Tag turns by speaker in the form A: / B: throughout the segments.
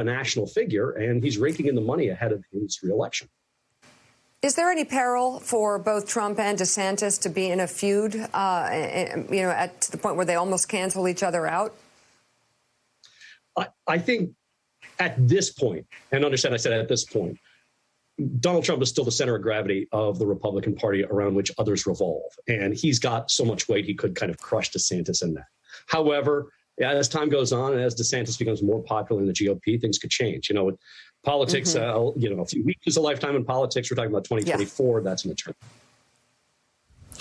A: a national figure, and he's raking in the money ahead of his reelection.
B: Is there any peril for both Trump and DeSantis to be in a feud, to the point where they almost cancel each other out?
A: I think at this point, and understand I said at this point, Donald Trump is still the center of gravity of the Republican Party around which others revolve. And he's got so much weight, he could kind of crush DeSantis in that. However, as time goes on and as DeSantis becomes more popular in the GOP, things could change. With politics, a few weeks is a lifetime in politics. We're talking about 2024. Yeah. That's an eternity.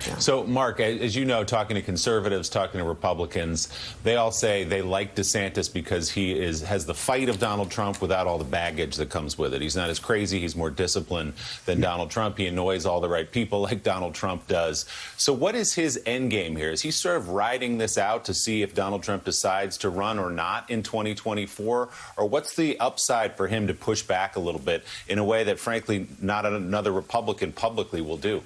C: Yeah. So, Mark, as you know, talking to conservatives, talking to Republicans, they all say they like DeSantis because he has the fight of Donald Trump without all the baggage that comes with it. He's not as crazy. He's more disciplined than Donald Trump. He annoys all the right people like Donald Trump does. So what is his end game here? Is he sort of riding this out to see if Donald Trump decides to run or not in 2024? Or what's the upside for him to push back a little bit in a way that, frankly, not another Republican publicly will do?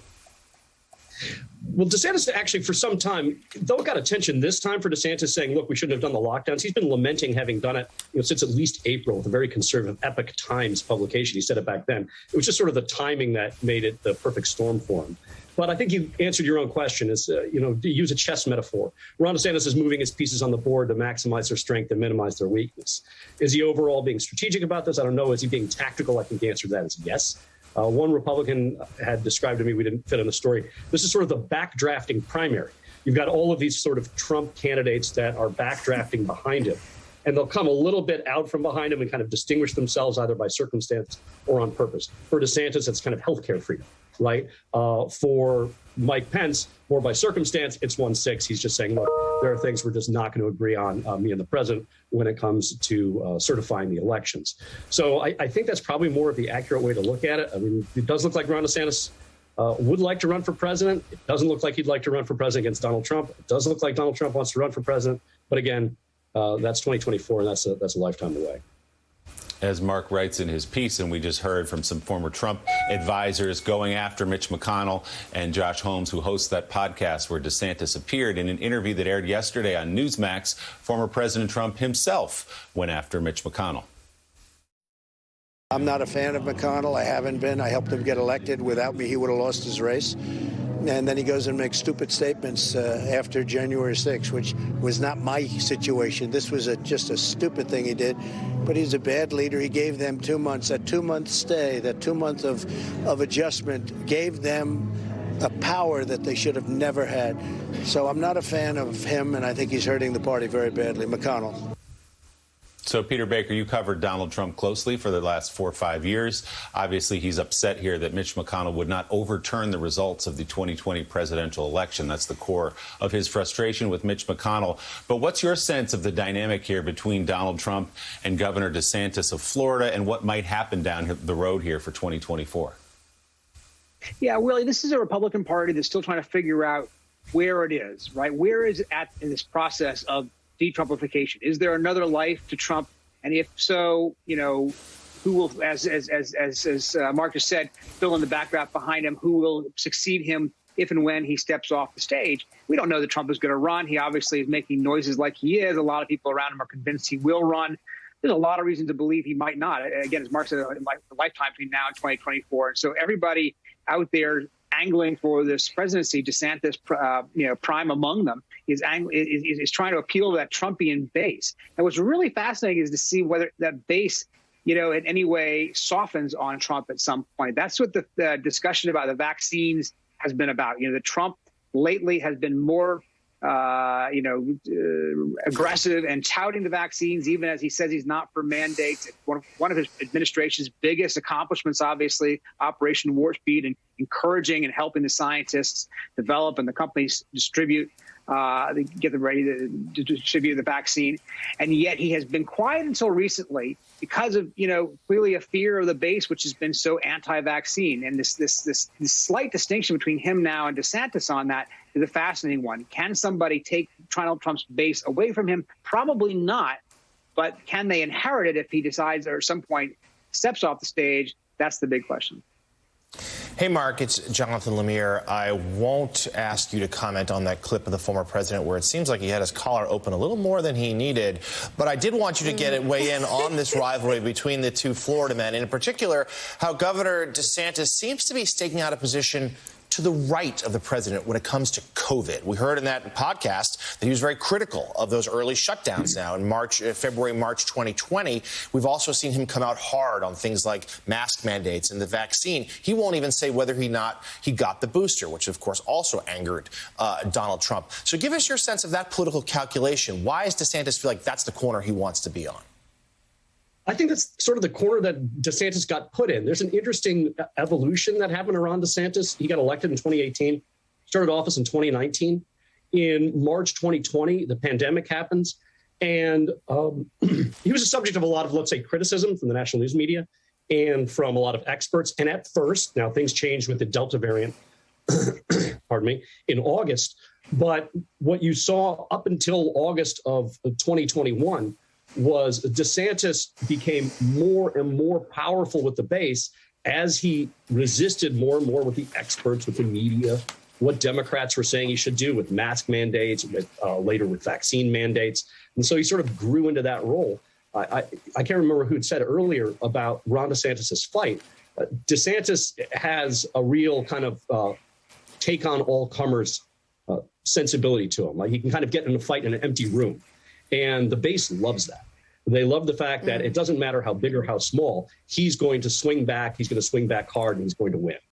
A: Well, DeSantis actually, for some time, though it got attention this time for DeSantis saying, look, we shouldn't have done the lockdowns. He's been lamenting having done it since at least April with a very conservative Epoch Times publication. He said it back then. It was just sort of the timing that made it the perfect storm for him. But I think you answered your own question is, to use a chess metaphor. Ron DeSantis is moving his pieces on the board to maximize their strength and minimize their weakness. Is he overall being strategic about this? I don't know. Is he being tactical? I think the answer to that is yes. One Republican had described to me, we didn't fit in the story, this is sort of the backdrafting primary. You've got all of these sort of Trump candidates that are backdrafting behind him, and they'll come a little bit out from behind him and kind of distinguish themselves either by circumstance or on purpose. For DeSantis, it's kind of healthcare freedom, right? For Mike Pence, more by circumstance, it's 1-6. He's just saying, look, there are things we're just not going to agree on, me and the president, when it comes to certifying the elections. So I think that's probably more of the accurate way to look at it. I mean, it does look like Ron DeSantis would like to run for president. It doesn't look like he'd like to run for president against Donald Trump. It does look like Donald Trump wants to run for president. But again, that's 2024, and that's a lifetime away.
C: As Mark writes in his piece, and we just heard from some former Trump advisors going after Mitch McConnell and Josh Holmes, who hosts that podcast where DeSantis appeared. In an interview that aired yesterday on Newsmax, former President Trump himself went after Mitch McConnell.
D: I'm not a fan of McConnell. I haven't been. I helped him get elected. Without me, he would have lost his race. And then he goes and makes stupid statements after January 6th, which was not my situation. This was just a stupid thing he did. But he's a bad leader. He gave them 2 months. That 2-month stay, that 2 months of adjustment gave them a power that they should have never had. So I'm not a fan of him, and I think he's hurting the party very badly. McConnell.
C: So, Peter Baker, you covered Donald Trump closely for the last 4 or 5 years. Obviously, he's upset here that Mitch McConnell would not overturn the results of the 2020 presidential election. That's the core of his frustration with Mitch McConnell. But what's your sense of the dynamic here between Donald Trump and Governor DeSantis of Florida, and what might happen down the road here for 2024?
E: Yeah, Willie, this is a Republican Party that's still trying to figure out where it is, right? Where is it at in this process of de-Trumpification? Is there another life to Trump? And if so, who will, as Mark just said, fill in the backdraft behind him? Who will succeed him if and when he steps off the stage? We don't know that Trump is going to run. He obviously is making noises like he is. A lot of people around him are convinced he will run. There's a lot of reason to believe he might not. Again, as Mark said, a lifetime between now and 2024. And so everybody out there angling for this presidency, DeSantis, prime among them, is trying to appeal to that Trumpian base. And what's really fascinating is to see whether that base, in any way softens on Trump at some point. That's what the discussion about the vaccines has been about. The Trump lately has been more aggressive and touting the vaccines, even as he says he's not for mandates. One of his administration's biggest accomplishments, obviously, Operation Warp Speed, and encouraging and helping the scientists develop and the companies distribute, get them ready to distribute the vaccine. And yet he has been quiet until recently because of, clearly a fear of the base, which has been so anti-vaccine. And this slight distinction between him now and DeSantis on that is a fascinating one. Can somebody take Donald Trump's base away from him? Probably not. But can they inherit it if he decides or at some point steps off the stage? That's the big question.
F: Hey, Mark, it's Jonathan Lemire. I won't ask you to comment on that clip of the former president where it seems like he had his collar open a little more than he needed. But I did want you to weigh in on this rivalry between the two Florida men, and in particular, how Governor DeSantis seems to be staking out a position to the right of the president when it comes to COVID. We heard in that podcast that he was very critical of those early shutdowns now in February, March 2020. We've also seen him come out hard on things like mask mandates and the vaccine. He won't even say whether he got the booster, which of course also angered Donald Trump. So give us your sense of that political calculation. Why does DeSantis feel like that's the corner he wants to be on?
A: I think that's sort of the corner that DeSantis got put in. There's an interesting evolution that happened around DeSantis. He got elected in 2018, started office in 2019. In March 2020, the pandemic happens. And he was the subject of a lot of, let's say, criticism from the national news media and from a lot of experts. And at first, now things changed with the Delta variant, pardon me, in August. But what you saw up until August of 2021 was DeSantis became more and more powerful with the base as he resisted more and more with the experts, with the media, what Democrats were saying he should do with mask mandates, later with vaccine mandates. And so he sort of grew into that role. I can't remember who had said earlier about Ron DeSantis's fight. DeSantis has a real kind of take on all comers sensibility to him. Like he can kind of get in a fight in an empty room. And the base loves that. They love the fact that it doesn't matter how big or how small, he's going to swing back. He's going to swing back hard and he's going to win.